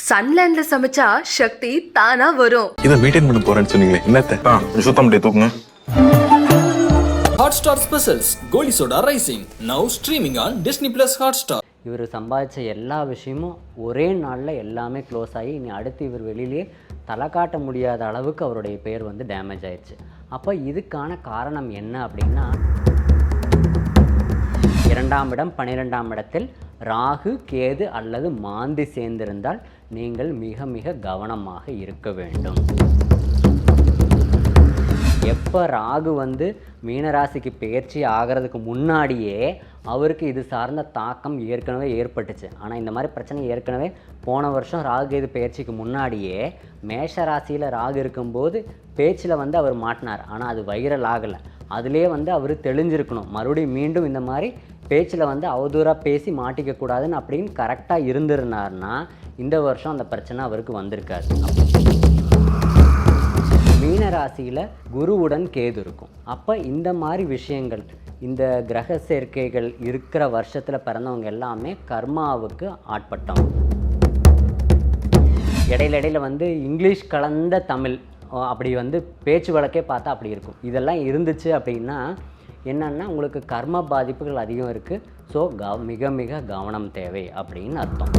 சன்லேண்ட்ல சமைச்சா சக்தி தானா வரும். இதை மெயின்டைன் பண்ண போறேன்னு சொன்னீங்களே, என்னத்த சுத்தம் முடிய தூக்குங்க. Hotstar Specials Goli Soda Rising now streaming on Disney Plus Hotstar. இவர் சம்பாதிச்ச எல்லா விஷயமும் ஒரே நாளில் எல்லாமே க்ளோஸ் ஆகி இனி அடுத்து இவர் வெளியிலே தலை காட்ட முடியாத அளவுக்கு அவருடைய பேர் வந்து டேமேஜ் ஆயிடுச்சு. அப்போ இதுக்கான காரணம் என்ன அப்படின்னா, 2ஆம் இடம் 12ஆம் இடத்தில் ராகு கேது அல்லது மாந்தி சேர்ந்திருந்தால் நீங்கள் மிக மிக கவனமாக இருக்க வேண்டும். எப்போ ராகு வந்து மீனராசிக்கு பயிற்சி ஆகிறதுக்கு முன்னாடியே அவருக்கு இது சார்ந்த தாக்கம் ஏற்கனவே ஏற்பட்டுச்சு. ஆனால் இந்த மாதிரி பிரச்சனை ஏற்கனவே போன வருஷம் ராகு கேது பயிற்சிக்கு முன்னாடியே மேஷ ராசியில் ராகு இருக்கும்போது பேச்சில் வந்து அவர் மாட்டினார். ஆனால் அது வைரல் ஆகலை. அதிலே வந்து அவர் தெளிஞ்சிருக்கணும். மறுபடியும் மீண்டும் இந்த மாதிரி பேச்சில் வந்து அவதூறாக பேசி மாட்டிக்கக்கூடாதுன்னு அப்படின்னு கரெக்டாக இருந்திருந்தார்னா இந்த வருஷம் அந்த பிரச்சனை அவருக்கு வந்திருக்காது. மீனராசியில் குருவுடன் கேது இருக்கும். அப்போ இந்த மாதிரி விஷயங்கள், இந்த கிரக சேர்க்கைகள் இருக்கிற வருஷத்தில் பிறந்தவங்க எல்லாமே கர்மாவுக்கு ஆட்பட்டவங்க. இடையில வந்து இங்கிலீஷ் கலந்த தமிழ் அப்படி வந்து பேச்சு வழக்கே பார்த்தா அப்படி இருக்கும். இதெல்லாம் இருந்துச்சு அப்படின்னா என்னென்னா உங்களுக்கு கர்ம பாதிப்புகள் அதிகம் இருக்குது. ஸோ மிக மிக கவனம் தேவை அப்படின்னு அர்த்தம்.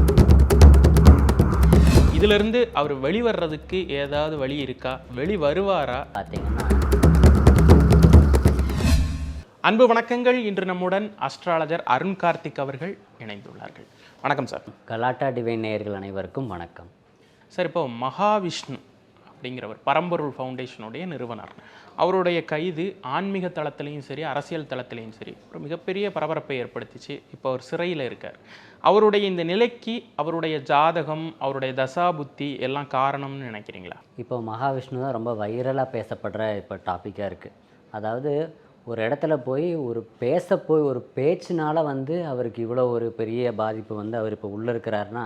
இதிலிருந்து அவர் வெளிவர்றதுக்கு ஏதாவது வழி இருக்கா? வெளி வருவாரா? பார்த்தீங்கன்னா, அன்பு வணக்கங்கள். இன்று நம்முடன் அஸ்ட்ராலஜர் அருண் கார்த்திக் அவர்கள் இணைந்துள்ளார்கள். வணக்கம் சார். கலாட்டா டிவைன் நேயர்கள் அனைவருக்கும் வணக்கம் சார். இப்போ மகாவிஷ்ணு அப்படிங்கிறவர் பரம்பொருள் ஃபவுண்டேஷனுடைய நிறுவனர். அவருடைய கைது ஆன்மீக தளத்திலையும் சரி, அரசியல் தளத்திலையும் சரி ஒரு மிகப்பெரிய பரபரப்பை ஏற்படுத்திச்சு. இப்போ அவர் சிறையில் இருக்கார். அவருடைய இந்த நிலைக்கு அவருடைய ஜாதகம், அவருடைய தசா புத்தி எல்லாம் காரணம்னு நினைக்கிறீங்களா? இப்போ மகாவிஷ்ணு தான் ரொம்ப வைரலாக பேசப்படுற இப்போ டாப்பிக்காக இருக்குது. அதாவது ஒரு இடத்துல போய் ஒரு பேச்சினால வந்து அவருக்கு இவ்வளோ ஒரு பெரிய பாதிப்பு வந்து அவர் இப்போ உள்ளே இருக்கிறாருன்னா,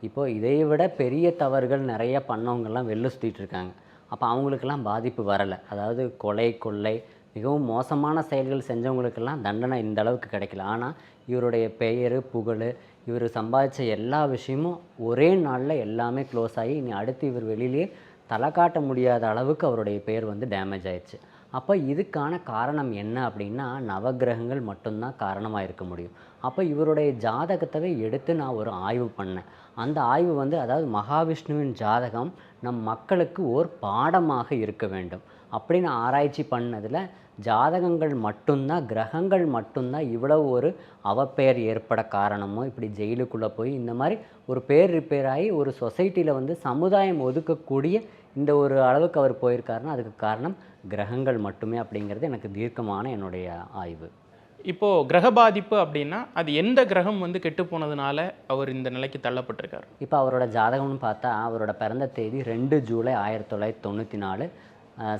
இப்போது இதை விட பெரிய தவறுகள் நிறைய பண்ணவங்கெல்லாம் வெளில சுற்றிட்டு இருக்காங்க. அப்போ அவங்களுக்கெல்லாம் பாதிப்பு வரலை. அதாவது கொலை கொள்ளை மிகவும் மோசமான செயல்கள் செஞ்சவங்களுக்கெல்லாம் தண்டனை இந்த அளவுக்கு கிடைக்கல. ஆனால் இவருடைய பெயர் புகழ், இவர் சம்பாதிச்ச எல்லா விஷயமும் ஒரே நாளில் எல்லாமே க்ளோஸ் ஆகி இனி அடுத்து இவர் வெளியிலே தலை காட்ட முடியாத அளவுக்கு அவருடைய பேர் வந்து டேமேஜ் ஆயிடுச்சு. அப்போ இதுக்கான காரணம் என்ன அப்படின்னா, நவகிரகங்கள் மட்டும்தான் காரணமாக இருக்க முடியும். அப்போ இவருடைய ஜாதகத்தவே எடுத்து நான் ஒரு ஆய்வு பண்ணேன். அந்த ஆய்வு வந்து அதாவது மகாவிஷ்ணுவின் ஜாதகம் நம் மக்களுக்கு ஓர் பாடமாக இருக்க வேண்டும் அப்படின்னு ஆராய்ச்சி பண்ணதில் ஜாதகங்கள் மட்டும்தான், கிரகங்கள் மட்டும்தான் இவ்வளவு ஒரு அவப்பெயர் ஏற்பட காரணமோ, இப்படி ஜெயிலுக்குள்ளே போய் இந்த மாதிரி ஒரு பேர் ரிப்பேர் ஆகி ஒரு சொசைட்டியில் வந்து சமுதாயம் ஒதுக்கக்கூடிய இந்த ஒரு அளவுக்கு அவர் போயிருக்காருன்னா அதுக்கு காரணம் கிரகங்கள் மட்டுமே அப்படிங்கிறது எனக்கு தீர்க்கமான என்னுடைய ஆய்வு. இப்போது கிரக பாதிப்பு அப்படின்னா அது எந்த கிரகம் வந்து கெட்டு போனதுனால அவர் இந்த நிலைக்கு தள்ளப்பட்டிருக்கார்? இப்போ அவரோட ஜாதகம்னு பார்த்தா அவரோட பிறந்த தேதி 2 ஜூலை 1994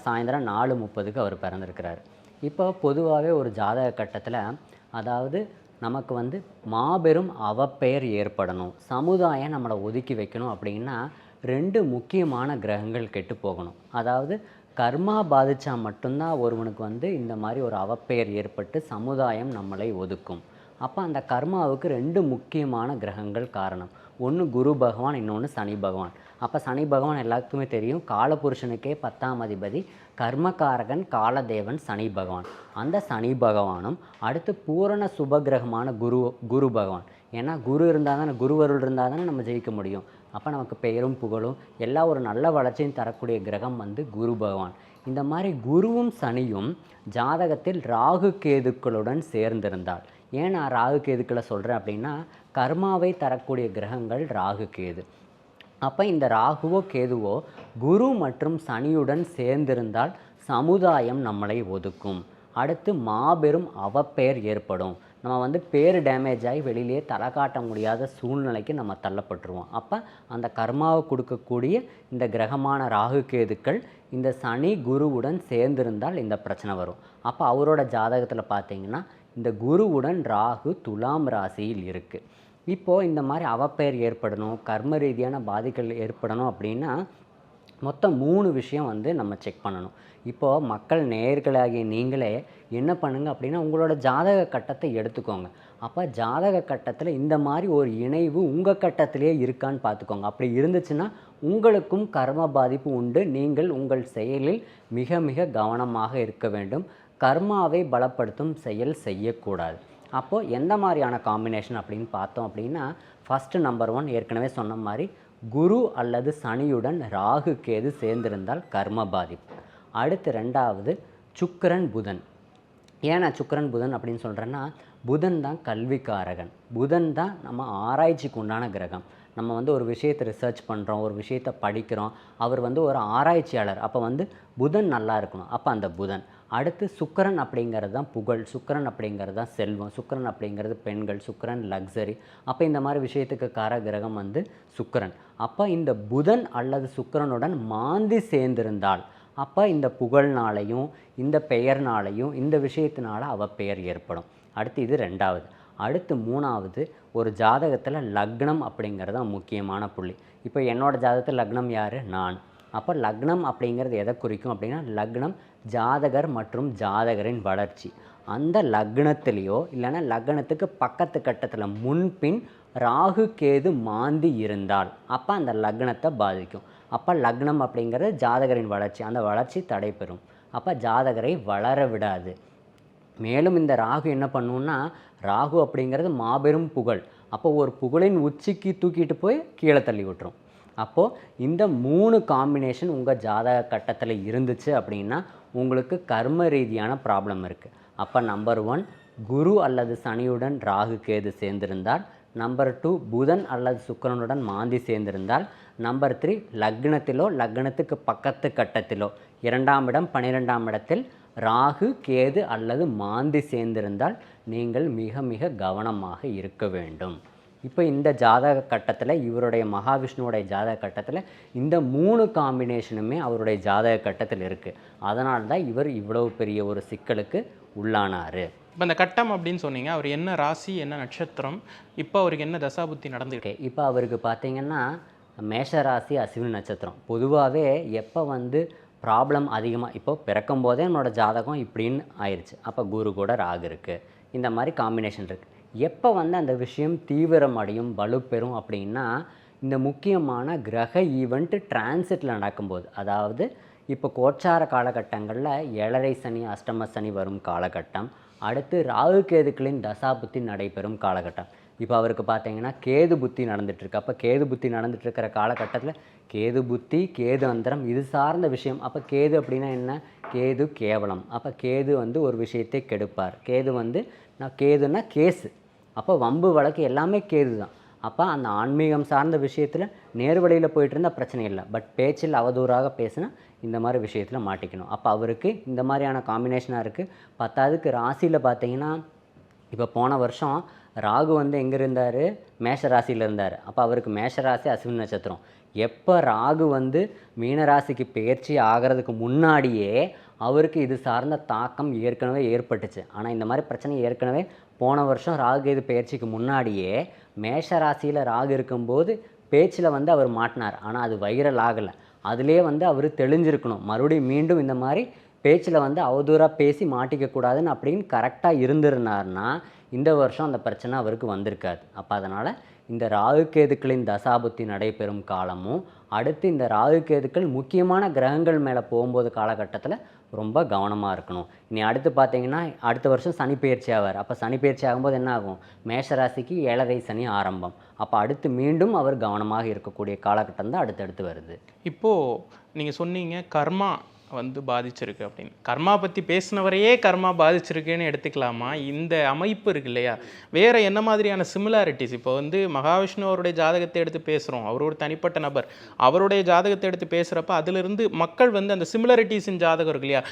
சாயந்தரம் 4:30க்கு அவர் பிறந்திருக்கிறார். இப்போ பொதுவாகவே ஒரு ஜாதக கட்டத்தில் அதாவது நமக்கு வந்து மாபெரும் அவப்பெயர் ஏற்படணும், சமுதாயம் நம்மளை ஒதுக்கி வைக்கணும் அப்படின்னா 2 முக்கியமான கிரகங்கள் கெட்டு போகணும். அதாவது கர்மா பாதித்தா மட்டும்தான் ஒருவனுக்கு வந்து இந்த மாதிரி ஒரு அவப்பெயர் ஏற்பட்டு சமுதாயம் நம்மளை ஒதுக்கும். அப்போ அந்த கர்மாவுக்கு 2 முக்கியமான கிரகங்கள் காரணம். ஒன்று குரு பகவான், இன்னொன்று சனி பகவான். அப்போ சனி பகவான் எல்லாத்துக்குமே தெரியும், காலபுருஷனுக்கே 10ஆம் அதிபதி, கர்மகாரகன் காலதேவன் சனி பகவான். அந்த சனி பகவானும் அடுத்து பூரண சுபகிரகமான குரு பகவான். ஏன்னா குரு இருந்தால் தானே, குருவருள் இருந்தால் தானே நம்ம ஜெயிக்க முடியும். அப்போ நமக்கு பெயரும் புகழும் எல்லா ஒரு நல்ல வளர்ச்சியும் தரக்கூடிய கிரகம் வந்து குரு பகவான். இந்த மாதிரி குருவும் சனியும் ஜாதகத்தில் ராகு கேதுக்களுடன் சேர்ந்திருந்தால், ஏன் நான் ராகு கேதுக்களை சொல்கிறேன் அப்படின்னா கர்மாவை தரக்கூடிய கிரகங்கள் ராகு கேது. அப்போ இந்த ராகுவோ கேதுவோ குரு மற்றும் சனியுடன் சேர்ந்திருந்தால் சமுதாயம் நம்மளை ஒதுக்கும். அடுத்து மாபெரும் அவப்பெயர் ஏற்படும். நம்ம வந்து பேர் டேமேஜ் ஆகி வெளியிலேயே தலை காட்ட முடியாத சூழ்நிலைக்கு நம்ம தள்ளப்பட்டுருவோம். அப்போ அந்த கர்மாவை கொடுக்கக்கூடிய இந்த கிரகமான ராகு கேதுக்கள் இந்த சனி குருவுடன் சேர்ந்திருந்தால் இந்த பிரச்சனை வரும். அப்போ அவரோட ஜாதகத்தில் பார்த்தீங்கன்னா இந்த குருவுடன் ராகு துலாம் ராசியில் இருக்குது. இப்போது இந்த மாதிரி அவப்பெயர் ஏற்படணும், கர்ம ரீதியான பாதிகள் ஏற்படணும் அப்படின்னா மொத்தம் 3 விஷயம் வந்து நம்ம செக் பண்ணணும். இப்போது மக்கள் நேயர்களாகிய நீங்களே என்ன பண்ணுங்கள் அப்படின்னா உங்களோட ஜாதக கட்டத்தை எடுத்துக்கோங்க. அப்போ ஜாதக கட்டத்தில் இந்த மாதிரி ஒரு இணைவு உங்கள் கட்டத்திலேயே இருக்கான்னு பார்த்துக்கோங்க. அப்படி இருந்துச்சுன்னா உங்களுக்கும் கர்ம பாதிப்பு உண்டு. நீங்கள் உங்கள் செயலில் மிக மிக கவனமாக இருக்க வேண்டும். கர்மாவை பலப்படுத்தும் செயல் செய்யக்கூடாது. அப்போது எந்த மாதிரியான காம்பினேஷன் அப்படின்னு பார்த்தோம் அப்படின்னா, ஃபஸ்ட்டு நம்பர் 1 ஏற்கனவே சொன்ன மாதிரி குரு அல்லது சனியுடன் ராகு கேது சேர்ந்திருந்தால் கர்ம பாதிப்பு. அடுத்து 2வது சுக்கிரன் புதன். ஏன் நான் சுக்கிரன் புதன் அப்படின்னு சொல்கிறேன்னா, புதன் தான் கல்விக்காரகன். புதன் தான் நம்ம ஆராய்ச்சிக்கு உண்டான கிரகம். நம்ம வந்து ஒரு விஷயத்தை ரிசர்ச் பண்ணுறோம், ஒரு விஷயத்தை படிக்கிறோம். அவர் வந்து ஒரு ஆராய்ச்சியாளர். அப்போ வந்து புதன் நல்லா இருக்கணும். அப்போ அந்த புதன். அடுத்து சுக்கிரன் அப்படிங்கிறது தான் புகழ், சுக்கிரன் அப்படிங்கிறது தான் செல்வம், சுக்கிரன் அப்படிங்கிறது பெண்கள், சுக்கிரன் லக்ஸரி. அப்போ இந்த மாதிரி விஷயத்துக்கு கார கிரகம் வந்து சுக்கிரன். அப்போ இந்த புதன் அல்லது சுக்கிரனுடன் மாந்தி சேர்ந்திருந்தால் அப்போ இந்த புகழ்னாலையும் இந்த பெயர்னாலையும் இந்த விஷயத்தினால அவப்பெயர் ஏற்படும். அடுத்து இது 2வது. அடுத்து 3வது, ஒரு ஜாதகத்தில் லக்னம் அப்படிங்கிறது தான் முக்கியமான புள்ளி. இப்போ என்னோடய ஜாதகத்தில் லக்னம் யார்? நான். அப்போ லக்னம் அப்படிங்கிறது எதை குறிக்கும் அப்படின்னா, லக்னம் ஜாதகர் மற்றும் ஜாதகரின் வளர்ச்சி. அந்த லக்னத்திலேயோ இல்லைன்னா லக்னத்துக்கு பக்கத்து கட்டத்தில் முன்பின் ராகு கேது மாந்தி இருந்தால் அப்போ அந்த லக்னத்தை பாதிக்கும். அப்போ லக்னம் அப்படிங்கிறது ஜாதகரின் வளர்ச்சி, அந்த வளர்ச்சி தடைபெறும். அப்போ ஜாதகரை வளர விடாது. மேலும் இந்த ராகு என்ன பண்ணுன்னா, ராகு அப்படிங்கிறது மாபெரும் புகழ். அப்போ ஒரு புகழின் உச்சிக்கு தூக்கிட்டு போய் கீழே தள்ளி விட்டுரும். அப்போது இந்த 3 காம்பினேஷன் உங்கள் ஜாதக கட்டத்தில் இருந்துச்சு அப்படின்னா உங்களுக்கு கர்ம ரீதியான ப்ராப்ளம் இருக்குது. அப்போ நம்பர் 1 குரு அல்லது சனியுடன் ராகு கேது சேர்ந்திருந்தால், நம்பர் 2 புதன் அல்லது சுக்கிரனுடன் மாந்தி சேர்ந்திருந்தால், நம்பர் 3 லக்னத்திலோ லக்னத்துக்கு பக்கத்து கட்டத்திலோ 2ஆம் இடம் 12ஆம் இடத்தில் ராகு கேது அல்லது மாந்தி சேர்ந்திருந்தால் நீங்கள் மிக மிக கவனமாக இருக்க வேண்டும். இப்போ இந்த ஜாதக கட்டத்தில் இவருடைய மகாவிஷ்ணுவோடைய ஜாதக கட்டத்தில் இந்த 3 காம்பினேஷனுமே அவருடைய ஜாதக கட்டத்தில் இருக்குது. அதனால தான் இவர் இவ்வளவு பெரிய ஒரு சிக்கலுக்கு உள்ளானார். இப்போ இந்த கட்டம் அப்படின்னு சொன்னீங்க, அவர் என்ன ராசி என்ன நட்சத்திரம், இப்போ அவருக்கு என்ன தசாபுத்தி நடந்துருக்கு? இப்போ அவருக்கு பார்த்தீங்கன்னா மேஷராசி அஸ்வினி நட்சத்திரம். பொதுவாகவே எப்போ வந்து ப்ராப்ளம் அதிகமாக, இப்போ பிறக்கும் போதே என்னோடய ஜாதகம் இப்படின்னு ஆயிடுச்சு. அப்போ குரு கூட ராகு இருக்குது, இந்த மாதிரி காம்பினேஷன் இருக்குது. எப்போ வந்து அந்த விஷயம் தீவிரம் அடையும் வலுப்பெறும் அப்படின்னா, இந்த முக்கியமான கிரக ஈவெண்ட் டிரான்சிட்டில் நடக்கும்போது, அதாவது இப்போ கோச்சார காலகட்டங்களில் 7.5 சனி அஷ்டம சனி வரும் காலகட்டம், அடுத்து ராகு கேதுக்களின் தசாபுத்தி நடைபெறும் காலகட்டம். இப்போ அவருக்கு பார்த்தீங்கன்னா கேது புத்தி நடந்துகிட்ருக்கு. அப்போ கேது புத்தி நடந்துகிட்ருக்கிற காலகட்டத்தில் கேது புத்தி கேது அந்தரம் இது சார்ந்த விஷயம். அப்போ கேது அப்படின்னா என்ன? கேது கேவலம். அப்போ கேது வந்து ஒரு விஷயத்தை கெடுப்பார். கேது வந்து கேதுன்னா கேஸு. அப்போ வம்பு வழக்கு எல்லாமே கேது தான். அப்போ அந்த ஆன்மீகம் சார்ந்த விஷயத்தில் நேர்வழியில் போயிட்டு இருந்தால் பிரச்சனை இல்லை. பட் பேச்சில் அவதூறாக பேசினா இந்த மாதிரி விஷயத்தில் மாட்டிக்கணும். அப்போ அவருக்கு இந்த மாதிரியான காம்பினேஷனாக இருக்குது. 10ஆவதுக்கு ராசியில் பார்த்தீங்கன்னா, இப்போ போன வருஷம் ராகு வந்து எங்கே இருந்தார்? மேஷ ராசியில் இருந்தார். அப்போ அவருக்கு மேஷராசி அஸ்வினி நட்சத்திரம். எப்போ ராகு வந்து மீனராசிக்கு பெயர்ச்சி ஆகிறதுக்கு முன்னாடியே அவருக்கு இது சார்ந்த தாக்கம் ஏற்கனவே ஏற்பட்டுச்சு. ஆனால் இந்த மாதிரி பிரச்சனை ஏற்கனவே போன வருஷம் ராகு இது பெயர்ச்சிக்கு முன்னாடியே மேஷ ராசியில் ராகு இருக்கும்போது பேச்சில் வந்து அவர் மாட்டினார். ஆனால் அது வைரல் ஆகலை. அதிலே வந்து அவர் தெளிஞ்சிருக்கணும். மறுபடியும் மீண்டும் இந்த மாதிரி பேச்சில் வந்து அவதூறாக பேசி மாட்டிக்கக்கூடாதுன்னு அப்படின்னு கரெக்டாக இருந்திருந்தார்னா இந்த வருஷம் அந்த பிரச்சனை அவருக்கு வந்திருக்காது. அப்போ அதனால் இந்த ராகு கேதுக்களின் தசாபுத்தி நடைபெறும் காலமும், அடுத்து இந்த ராகு கேதுக்கள் முக்கியமான கிரகங்கள் மேலே போகும்போது காலகட்டத்தில் ரொம்ப கவனமாக இருக்கணும். இனி அடுத்து பார்த்தீங்கன்னா அடுத்த வருஷம் சனி பயிற்சி ஆவார். அப்போ சனி பயிற்சி ஆகும்போது என்ன ஆகும்? மேஷராசிக்கு 7.5 சனி ஆரம்பம். அப்போ அடுத்து மீண்டும் அவர் கவனமாக இருக்கக்கூடிய காலகட்டம் தான் அடுத்தடுத்து வருது. இப்போது நீங்கள் சொன்னீங்க கர்மா வந்து பாதிச்சிருக்கு அப்படின்னு. கர்மா பற்றி பேசினவரையே கர்மா பாதிச்சிருக்குன்னு எடுத்துக்கலாமா? இந்த அமைப்பு இருக்கு இல்லையா, வேறு என்ன மாதிரியான சிமிலாரிட்டிஸ்? இப்போ வந்து மகாவிஷ்ணு அவருடைய ஜாதகத்தை எடுத்து பேசுகிறோம், அவர் ஒரு தனிப்பட்ட நபர், அவருடைய ஜாதகத்தை எடுத்து பேசுகிறப்ப அதிலிருந்து மக்கள் வந்து அந்த சிமிலாரிட்டிஸின் ஜாதகம் இருக்கு இல்லையா,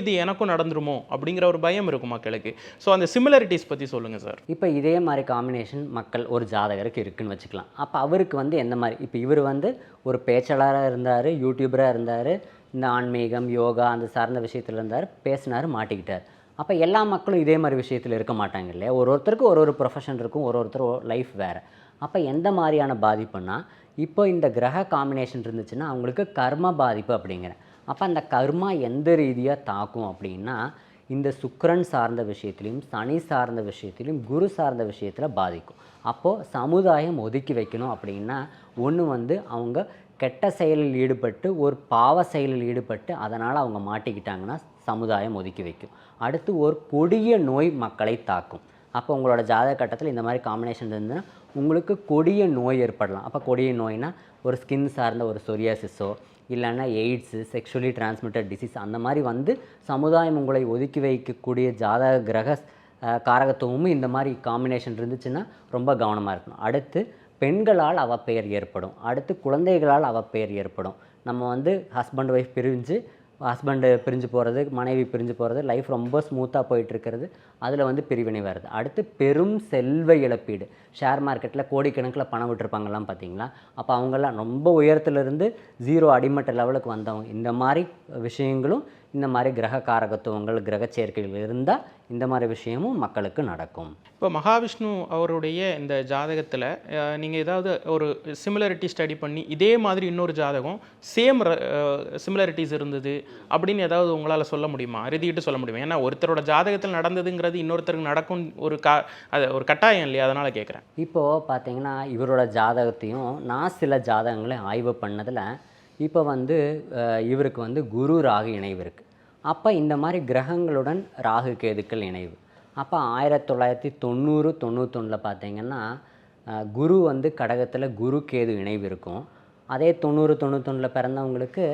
இது எனக்கும் நடந்துருமோ அப்படிங்கிற ஒரு பயம் இருக்கும் மக்களுக்கு. ஸோ அந்த சிமிலாரிட்டிஸ் பற்றி சொல்லுங்கள் சார். இப்போ இதே மாதிரி காம்பினேஷன் மக்கள் ஒரு ஜாதகருக்கு இருக்குதுன்னு வச்சுக்கலாம். அப்போ அவருக்கு வந்து எந்த மாதிரி, இப்போ இவர் வந்து ஒரு பேச்சாளராக இருந்தார், யூடியூபராக இருந்தார், இந்த ஆன்மீகம் யோகா அந்த சார்ந்த விஷயத்தில் இருந்தார், பேசினார், மாட்டிக்கிட்டார். அப்போ எல்லா மக்களும் இதே மாதிரி விஷயத்தில் இருக்க மாட்டாங்க இல்லையா? ஒருத்தருக்கு ஒரு ப்ரொஃபஷன் இருக்கும், ஒருத்தர் லைஃப் வேறு. அப்போ எந்த மாதிரியான பாதிப்புன்னா, இப்போ இந்த கிரக காம்பினேஷன் இருந்துச்சுன்னா அவங்களுக்கு கர்ம பாதிப்பு அப்படிங்கிறேன். அப்போ அந்த கர்மா எந்த ரீதியாக தாக்கும் அப்படின்னா, இந்த சுக்கிரன் சார்ந்த விஷயத்திலையும் சனி சார்ந்த விஷயத்திலையும் குரு சார்ந்த விஷயத்தில் பாதிக்கும். அப்போது சமுதாயம் ஒதுக்கி வைக்கணும் அப்படின்னா ஒன்று வந்து அவங்க கெட்ட செயலில் ஈடுபட்டு ஒரு பாவ செயலில் ஈடுபட்டு அதனால் அவங்க மாட்டிக்கிட்டாங்கன்னா சமுதாயம் ஒதுக்கி வைக்கும். அடுத்து ஒரு கொடிய நோய் மக்களை தாக்கும். அப்போ உங்களோட ஜாதக கட்டத்தில் இந்த மாதிரி காம்பினேஷன் இருந்ததுன்னா உங்களுக்கு கொடிய நோய் ஏற்படலாம். அப்போ கொடிய நோய்னால் ஒரு ஸ்கின் சார்ந்த ஒரு சொரியாசிஸோ இல்லைன்னா எய்ட்ஸு, செக்ஷுவலி டிரான்ஸ்மிட்டட் டிசீஸ் அந்த மாதிரி வந்து சமுதாயம் உங்களை ஒதுக்கி வைக்கக்கூடிய ஜாதக கிரக காரகத்துவமும் இந்த மாதிரி காம்பினேஷன் இருந்துச்சுன்னா ரொம்ப கவனமாக இருக்கணும். அடுத்து பெண்களால் அவப்பெயர் ஏற்படும். அடுத்து குழந்தைகளால் அவப்பெயர் ஏற்படும். நம்ம வந்து ஹஸ்பண்ட் ஒய்ஃப் பிரிஞ்சு போகிறது, மனைவி பிரிஞ்சு போகிறது, லைஃப் ரொம்ப ஸ்மூத்தாக போயிட்டுருக்கிறது, அதில் வந்து பிரிவினை வருது. அடுத்து பெரும் செல்வ இழப்பீடு. ஷேர் மார்க்கெட்டில் கோடிக்கணக்கில் பணம் விட்டுருப்பாங்கலாம் பார்த்தீங்களா, அப்போ அவங்கெல்லாம் ரொம்ப உயரத்துலேருந்து ஜீரோ அடிமட்ட லெவலுக்கு வந்தவங்க. இந்த மாதிரி விஷயங்களும் இந்த மாதிரி கிரக காரகத்துவங்கள் கிரக சேர்க்கைகள் இருந்தால் இந்த மாதிரி விஷயமும் மக்களுக்கு நடக்கும். இப்போ மகாவிஷ்ணு அவருடைய இந்த ஜாதகத்தில் நீங்கள் ஏதாவது ஒரு சிமிலரிட்டி ஸ்டடி பண்ணி இதே மாதிரி இன்னொரு ஜாதகம் சேம் சிமிலரிட்டிஸ் இருந்தது அப்படின்னு ஏதாவது உங்களால் சொல்ல முடியுமா, அறுதிட்டு சொல்ல முடியுமா? ஏன்னா ஒருத்தரோட ஜாதகத்தில் நடந்ததுங்கிறது இன்னொருத்தருக்கு நடக்கும் ஒரு கட்டாயம் இல்லையா, அதனால் கேட்குறேன். இப்போது பார்த்தீங்கன்னா இவரோட ஜாதகத்தையும் நான் சில ஜாதகங்களை ஆய்வு பண்ணதில் இப்போ வந்து இவருக்கு வந்து குரு ராகு இணைவு இருக்குது. அப்போ இந்த மாதிரி கிரகங்களுடன் ராகு கேதுக்கள் இணைவு. அப்போ 1990-91 பார்த்தீங்கன்னா குரு வந்து கடகத்தில் குரு கேது இணைவு இருக்கும். அதே 90-91 பிறந்தவங்களுக்கு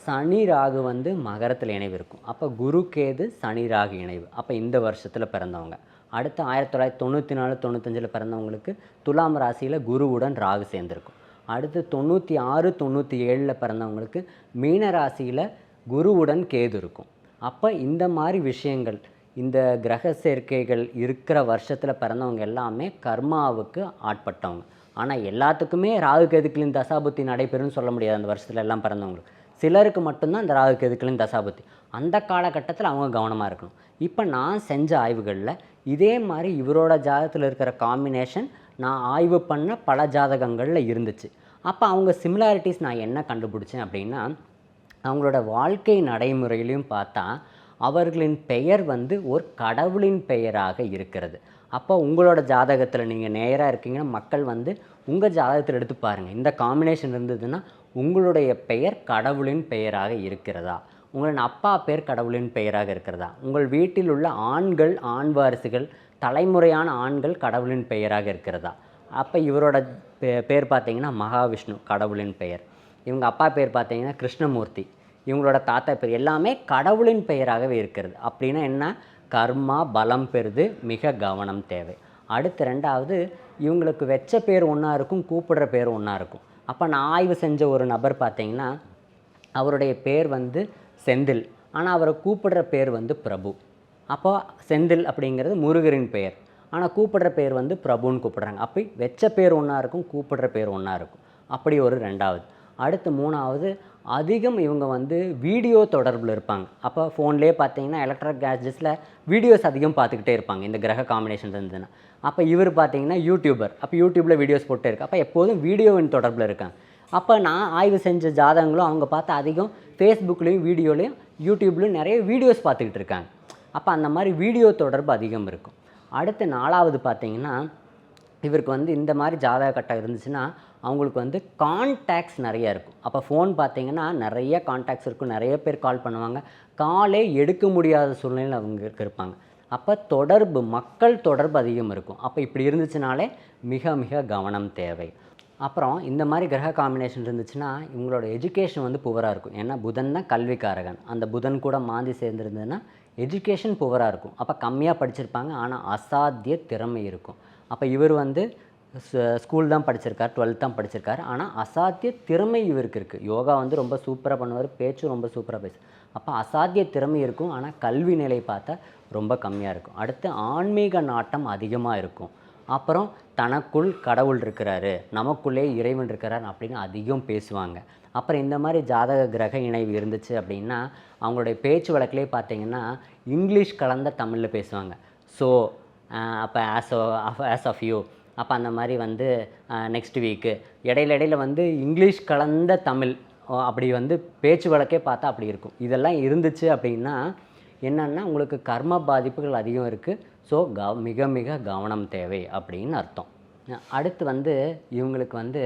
சனி ராகு வந்து மகரத்தில் இணைவு இருக்கும். அப்போ குரு கேது சனி ராகு இணைவு. அப்போ இந்த வருஷத்தில் பிறந்தவங்க. அடுத்து 1994-95 பிறந்தவங்களுக்கு துலாம் ராசியில் குருவுடன் ராகு சேர்ந்துருக்கும். அடுத்து 96-97 பிறந்தவங்களுக்கு மீன ராசியில் குருவுடன் கேது இருக்கும். அப்போ இந்த மாதிரி விஷயங்கள், இந்த கிரக சேர்க்கைகள் இருக்கிற வருஷத்தில் பிறந்தவங்க எல்லாமே கர்மாவுக்கு ஆட்பட்டவங்க. ஆனால் எல்லாத்துக்குமே ராகு கேதுக்களின் தசாபுத்தி நடைபெறும்னு சொல்ல முடியாது. அந்த வருஷத்தில் எல்லாம் பிறந்தவங்களுக்கு சிலருக்கு மட்டும்தான் அந்த ராகு கேதுக்களின் தசாபுத்தி. அந்த காலகட்டத்தில் அவங்க கவனமாக இருக்கணும். இப்போ நான் செஞ்ச ஆய்வுகளில் இதே மாதிரி இவரோட ஜாதகத்தில் இருக்கிற காம்பினேஷன் நான் ஆய்வு பண்ண பல ஜாதகங்களில் இருந்துச்சு. அப்போ அவங்க சிமிலாரிட்டிஸ் நான் என்ன கண்டுபிடிச்சேன் அப்படின்னா, அவங்களோட வாழ்க்கை நடைமுறையிலையும் பார்த்தா அவர்களின் பெயர் வந்து ஒரு கடவுளின் பெயராக இருக்கிறது. அப்போ உங்களோட ஜாதகத்தில் நீங்கள் நேராக இருக்கீங்கன்னா மக்கள் வந்து உங்கள் ஜாதகத்தில் எடுத்து பாருங்கள், இந்த காம்பினேஷன் இருந்ததுன்னா உங்களுடைய பெயர் கடவுளின் பெயராக இருக்கிறதா, உங்களின் அப்பா பேர் கடவுளின் பெயராக இருக்கிறதா, உங்கள் வீட்டில் உள்ள ஆண்கள், ஆண் வாரிசுகள், தலைமுறையான ஆண்கள் கடவுளின் பெயராக இருக்கிறதா. அப்போ இவரோட பேர் பார்த்தீங்கன்னா மகாவிஷ்ணு கடவுளின் பெயர், இவங்க அப்பா பேர் பார்த்தீங்கன்னா கிருஷ்ணமூர்த்தி, இவங்களோட தாத்தா பேர் எல்லாமே கடவுளின் பெயராகவே இருக்கிறது. அப்படின்னா என்ன, கர்மா பலம் பெறுது, மிக கவனம் தேவை. அடுத்து ரெண்டாவது, இவங்களுக்கு வெச்ச பேர் ஒன்றா இருக்கும், கூப்பிடுற பேர் ஒன்றா இருக்கும். அப்போ நான் ஆய்வு செஞ்ச ஒரு நபர் பார்த்தீங்கன்னா அவருடைய பேர் வந்து செந்தில், ஆனால் அவரை கூப்பிடுற பேர் வந்து பிரபு. அப்போ செந்தில் அப்படிங்கிறது முருகரின் பெயர், ஆனால் கூப்பிடுற பேர் வந்து பிரபுன்னு கூப்பிடுறாங்க. அப்படி வெச்ச பேர் ஒன்றா இருக்கும், கூப்பிடுற பேர் ஒன்றா இருக்கும். அப்படி ஒரு ரெண்டாவது. அடுத்து மூணாவது, அதிகம் இவங்க வந்து வீடியோ தொடர்பில் இருப்பாங்க. அப்போ ஃபோன்லேயே பார்த்தீங்கன்னா எலக்ட்ரிக் கேட்ஜெட்ஸில் வீடியோஸ் அதிகம் பார்த்துக்கிட்டே இருப்பாங்க இந்த கிரக காம்பினேஷன் இருந்ததுன்னா. அப்போ இவர் பார்த்தீங்கன்னா யூடியூபர், அப்போ யூடியூப்பில் வீடியோஸ் போட்டே இருக்கு. அப்போ எப்போதும் வீடியோவின் தொடர்பில் இருக்காங்க. அப்போ நான் ஆய்வு செஞ்ச ஜாதகங்களும் அவங்க பார்த்து அதிகம் ஃபேஸ்புக்லேயும் வீடியோலையும் யூடியூப்லேயும் நிறைய வீடியோஸ் பார்த்துக்கிட்டு இருக்காங்க. அப்போ அந்த மாதிரி வீடியோ தொடர்பு அதிகம் இருக்கும். அடுத்து நாலாவது பார்த்தீங்கன்னா இவருக்கு வந்து இந்த மாதிரி ஜாதக கட்டம் இருந்துச்சுன்னா அவங்களுக்கு வந்து கான்டாக்ட்ஸ் நிறையா இருக்கும். அப்போ ஃபோன் பார்த்தீங்கன்னா நிறைய கான்டாக்ட்ஸ் இருக்கும், நிறைய பேர் கால் பண்ணுவாங்க, காலே எடுக்க முடியாத சூழ்நிலையில் அவங்க இருப்பாங்க. அப்போ தொடர்பு, மக்கள் தொடர்பு அதிகம் இருக்கும். அப்போ இப்படி இருந்துச்சுனாலே மிக மிக கவனம் தேவை. அப்புறம் இந்த மாதிரி கிரக காம்பினேஷன் இருந்துச்சுன்னா இவங்களோட எஜுகேஷன் வந்து புவராக இருக்கும். ஏன்னா புதன் தான் கல்விக்காரகன், அந்த புதன் கூட மாந்தி சேர்ந்துருந்ததுன்னா எஜுகேஷன் புவராக இருக்கும். அப்போ கம்மியாக படிச்சிருப்பாங்க, ஆனால் அசாத்திய திறமை இருக்கும். அப்போ இவர் வந்து ஸ்கூல் தான் படிச்சிருக்கார், 12th தான் படிச்சிருக்காரு, ஆனால் அசாத்திய திறமை இவருக்கு இருக்குது. யோகா வந்து ரொம்ப சூப்பராக பண்ணுவார், பேச்சும் ரொம்ப சூப்பராக பேசு. அப்போ அசாத்திய திறமை இருக்கும், ஆனால் கல்வி நிலை பார்த்தா ரொம்ப கம்மியாக இருக்கும். அடுத்து ஆன்மீக நாட்டம் அதிகமாக இருக்கும். அப்புறம் தனக்குள் கடவுள் இருக்கிறாரு, நமக்குள்ளே இறைவன் இருக்கிறார் அப்படின்னு அதிகம் பேசுவாங்க. அப்புறம் இந்த மாதிரி ஜாதக கிரக இணைவு இருந்துச்சு அப்படின்னா அவங்களுடைய பேச்சு வழக்கிலே பார்த்தீங்கன்னா இங்கிலீஷ் கலந்த தமிழில் பேசுவாங்க. ஸோ அப்போ ஆஸ் ஆஃப் யூ, அப்போ அந்த மாதிரி வந்து நெக்ஸ்ட் வீக்கு, இடையில வந்து இங்கிலீஷ் கலந்த தமிழ், அப்படி வந்து பேச்சு வழக்கே பார்த்தா அப்படி இருக்கும். இதெல்லாம் இருந்துச்சு அப்படின்னா என்னென்னா உங்களுக்கு கர்ம பாதிப்புகள் அதிகம் இருக்குது. ஸோ மிக மிக கவனம் தேவை அப்படின்னு அர்த்தம். அடுத்து வந்து இவங்களுக்கு வந்து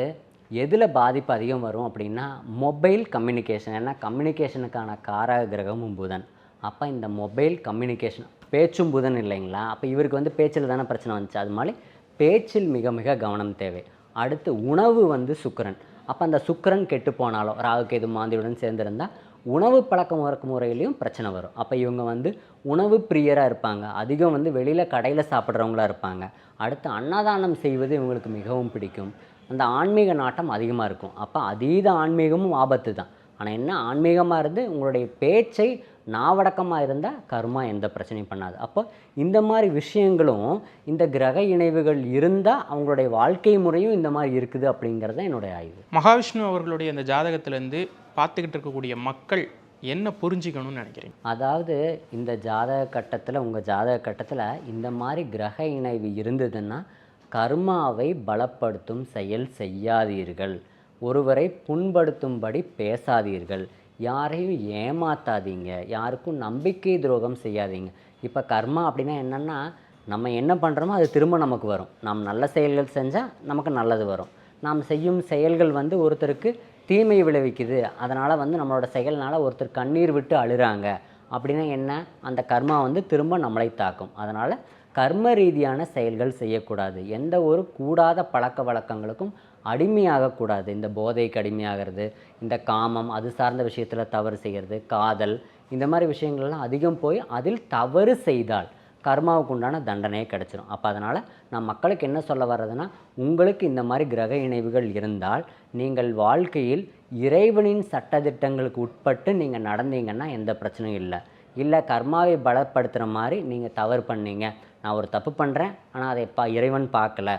எதில் பாதிப்பு அதிகம் வரும் அப்படின்னா மொபைல் கம்யூனிகேஷன். ஏன்னா கம்யூனிகேஷனுக்கான காரக கிரகமும் புதன். அப்போ இந்த மொபைல் கம்யூனிகேஷன் பேச்சும் புதன் இல்லைங்களா, அப்போ இவருக்கு வந்து பேச்சில் தானே பிரச்சனை வந்துச்சு. அது மாதிரி பேச்சில் மிக மிக கவனம் தேவை. அடுத்து உணவு வந்து சுக்கிரன். அப்போ அந்த சுக்கிரன் கெட்டு போனாலும் ராகுகேது மாந்தியுடன் சேர்ந்திருந்தால் உணவு பழக்க முறையிலையும் பிரச்சனை வரும். அப்போ இவங்க வந்து உணவு பிரியராக இருப்பாங்க, அதிகம் வந்து வெளியில் கடையில் சாப்பிட்றவங்களா இருப்பாங்க. அடுத்து அன்னதானம் செய்வது இவங்களுக்கு மிகவும் பிடிக்கும். அந்த ஆன்மீக நாட்டம் அதிகமாக இருக்கும். அப்போ அதீத ஆன்மீகமும் ஆபத்து தான். ஆனால் என்ன, ஆன்மீகமாக இருந்து உங்களுடைய பேச்சை நாவடக்கமாக இருந்தால் கர்மா எந்த பிரச்சனையும் பண்ணாது. அப்போ இந்த மாதிரி விஷயங்களும் இந்த கிரக இணைவுகள் இருந்தால் அவங்களுடைய வாழ்க்கை முறையும் இந்த மாதிரி இருக்குது அப்படிங்கிறது தான் என்னுடைய ஆய்வு. மகாவிஷ்ணு அவர்களுடைய அந்த ஜாதகத்திலேருந்து பார்த்துக்கிட்டு இருக்கக்கூடிய மக்கள் என்ன புரிஞ்சிக்கணும்னு நினைக்கிறீங்க? அதாவது இந்த ஜாதக கட்டத்தில், உங்கள் ஜாதக கட்டத்தில் இந்த மாதிரி கிரக இணைவு இருந்ததுன்னா கர்மாவை பலப்படுத்தும் செயல் செய்யாதீர்கள், ஒருவரை புண்படுத்தும்படி பேசாதீர்கள், யாரையும் ஏமாத்தாதீங்க, யாருக்கும் நம்பிக்கை துரோகம் செய்யாதீங்க. இப்போ கர்மா அப்படின்னா என்னென்னா, நம்ம என்ன பண்ணுறோமோ அது திரும்ப நமக்கு வரும். நாம் நல்ல செயல்கள் செஞ்சால் நமக்கு நல்லது வரும். நாம் செய்யும் செயல்கள் வந்து ஒருத்தருக்கு தீமை விளைவிக்குது, அதனால் வந்து நம்மளோட செயல்னால் ஒருத்தர் கண்ணீர் விட்டு அழுறாங்க அப்படின்னா என்ன, அந்த கர்மா வந்து திரும்ப நம்மளை தாக்கும். அதனால் கர்ம ரீதியான செயல்கள் செய்யக்கூடாது. எந்த ஒரு கூடாத பழக்க வழக்கங்களுக்கும் அடிமையாகக்கூடாது. இந்த போதைக்கு அடிமையாகிறது, இந்த காமம் அது சார்ந்த விஷயத்தில் தவறு செய்கிறது, காதல், இந்த மாதிரி விஷயங்கள்லாம் அதிகம் போய் அதில் தவறு செய்தால் கர்மாவுக்கு உண்டான தண்டனையே கிடச்சிரும். அப்போ அதனால் நான் மக்களுக்கு என்ன சொல்ல வர்றதுன்னா, உங்களுக்கு இந்த மாதிரி கிரக இணைவுகள் இருந்தால் நீங்கள் வாழ்க்கையில் இறைவனின் சட்டதிட்டங்களுக்கு உட்பட்டு நீங்கள் நடந்தீங்கன்னா எந்த பிரச்சனையும் இல்லை. இல்லை கர்மாவை பலப்படுத்துகிற மாதிரி நீங்கள் தவறு பண்ணீங்க, நான் ஒரு தப்பு பண்ணுறேன் ஆனால் அதை இறைவன் பார்க்கல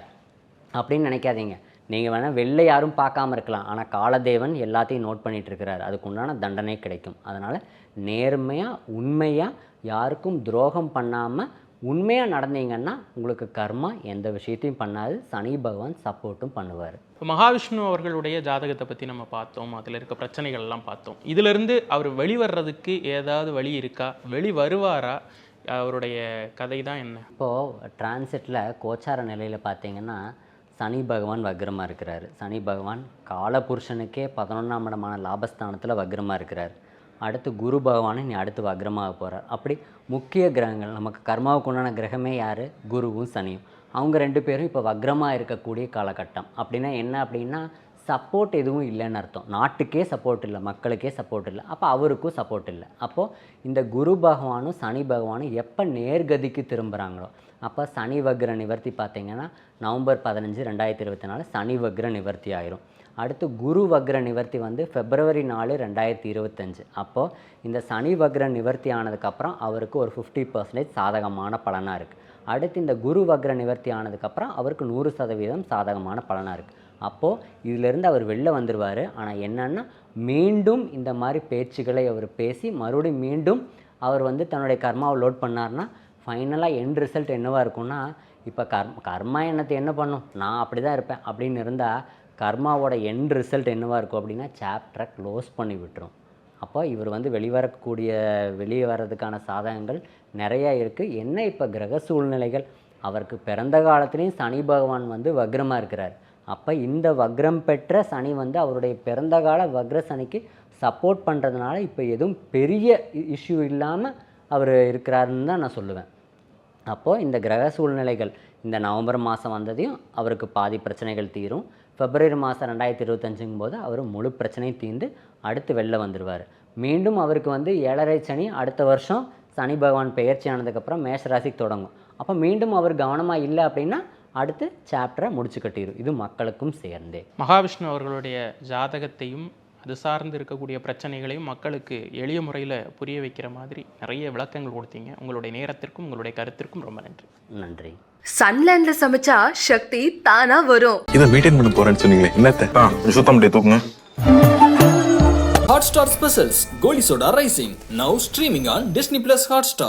அப்படின்னு நினைக்காதீங்க. நீங்கள் வேணால் வெளில யாரும் பார்க்காம இருக்கலாம், ஆனால் காலதேவன் எல்லாத்தையும் நோட் பண்ணிகிட்ருக்கிறார், அதுக்கு உண்டான தண்டனை கிடைக்கும். அதனால் நேர்மையாக உண்மையாக யாருக்கும் துரோகம் பண்ணாமல் உண்மையாக நடந்தீங்கன்னா உங்களுக்கு கர்மா எந்த விஷயத்தையும் பண்ணாது, சனி பகவான் சப்போர்ட்டும் பண்ணுவார். இப்போ மகாவிஷ்ணு அவர்களுடைய ஜாதகத்தை பற்றி நம்ம பார்த்தோம், அதில் இருக்க பிரச்சனைகள்லாம் பார்த்தோம். இதிலிருந்து அவர் வெளிவர்றதுக்கு ஏதாவது வழி இருக்கா, வெளி வருவாரா, அவருடைய கதை தான் என்ன? இப்போது டிரான்சிட்டில் கோச்சார நிலையில் பார்த்தீங்கன்னா சனி பகவான் வக்ரமாக இருக்கிறார். சனி பகவான் காலபுருஷனுக்கே 11ஆம் இடமான லாபஸ்தானத்தில் வக்ரமாக இருக்கிறார். அடுத்து குரு பகவான் நீ அடுத்து வக்ரமாக போகிறார். அப்படி முக்கிய கிரகங்கள், நமக்கு கர்மாவுக்கு உண்டான கிரகமே யார், குருவும் சனியும், அவங்க 2 பேரும் இப்போ வக்ரமாக இருக்கக்கூடிய காலகட்டம். அப்படின்னா என்ன அப்படின்னா சப்போர்ட் எதுவும் இல்லைன்னு அர்த்தம். நாட்டுக்கே சப்போர்ட் இல்லை, மக்களுக்கே சப்போர்ட் இல்லை, அப்போ அவருக்கும் சப்போர்ட் இல்லை. அப்போது இந்த குரு பகவானும் சனி பகவானும் எப்போ நேர்கதிக்கு திரும்புகிறாங்களோ அப்போ சனி வக்ர நிவர்த்தி பார்த்திங்கன்னா நவம்பர் 15, 2024 சனி வக்ர நிவர்த்தி ஆயிரும். அடுத்து குரு வக்ர நிவர்த்தி வந்து February 4, 2025. அப்போது இந்த சனி வக்ர நிவர்த்தி ஆனதுக்கப்புறம் அவருக்கு ஒரு 50% சாதகமான பலனாக இருக்குது. அடுத்து இந்த குரு வக்ர நிவர்த்தி ஆனதுக்கப்புறம் அவருக்கு 100% சாதகமான பலனாக இருக்குது. அப்போது இதிலேருந்து அவர் வெளில வந்துடுவார். ஆனால் என்னென்னா மீண்டும் இந்த மாதிரி பேச்சுகளை அவர் பேசி மறுபடியும் மீண்டும் அவர் வந்து தன்னுடைய கர்மாவை லோட் பண்ணார்னா ஃபைனலாக எண்ட் ரிசல்ட் என்னவாக இருக்கும்னா, இப்போ கர்மா என்னத்தை என்ன பண்ணும், நான் அப்படி தான் இருப்பேன் அப்படின்னு இருந்தால் கர்மாவோட எண்ட் ரிசல்ட் என்னவாக இருக்கும் அப்படின்னா சாப்டரை க்ளோஸ் பண்ணி விட்டுரும். அப்போ இவர் வந்து வெளியே வர்றதுக்கான சாதகங்கள் நிறையா இருக்குது. என்ன இப்போ கிரக சூழ்நிலைகள், அவருக்கு பிறந்த காலத்துலேயும் சனி பகவான் வந்து வக்ரமாக இருக்கிறார். அப்போ இந்த வக்ரம் பெற்ற சனி வந்து அவருடைய பிறந்த கால வக்ர சனிக்கு சப்போர்ட் பண்ணுறதுனால இப்போ எதுவும் பெரிய இஷ்யூ இல்லாமல் அவர் இருக்கிறாருன்னு தான் நான் சொல்லுவேன். அப்போது இந்த கிரக சூழ்நிலைகள் இந்த நவம்பர் மாதம் வந்ததையும் அவருக்கு பாதி பிரச்சனைகள் தீரும். February மாதம் 2025 போது அவர் முழு பிரச்சனையும் தீர்ந்து அடுத்து வெளில வந்துடுவார். மீண்டும் அவருக்கு வந்து 7.5 சனி அடுத்த வருஷம் சனி பகவான் பெயர்ச்சி ஆனதுக்கப்புறம் மேஷராசிக்கு தொடங்கும். அப்போ மீண்டும் அவர் கவனமாக இல்லை அப்படின்னா அடுத்து சாப்டரை முடிச்சு கட்டிடும். இது மக்களுக்கும் சேர்ந்தே. மகாவிஷ்ணு அவர்களுடைய ஜாதகத்தையும் அது சார்ந்து இருக்கக்கூடிய பிரச்சனைகளையும் மக்களுக்கு எளிய முறையில் புரிய வைக்கிற மாதிரி நிறைய விளக்கங்கள் கொடுத்தீங்க. உங்களுடைய நேரத்திற்கும் உங்களுடைய கருத்திற்கும் ரொம்ப நன்றி. நன்றி. சன்லேண்ட்ல சமைச்சா சக்தி தானா வரும். இதை மெயின்டைன் பண்ண போறேன்னு சொன்னீங்களே, என்னத்த சுத்தம் பண்ணி தூக்குங்க. Hotstar Specials Goli Soda Rising now streaming on Disney Plus Hotstar.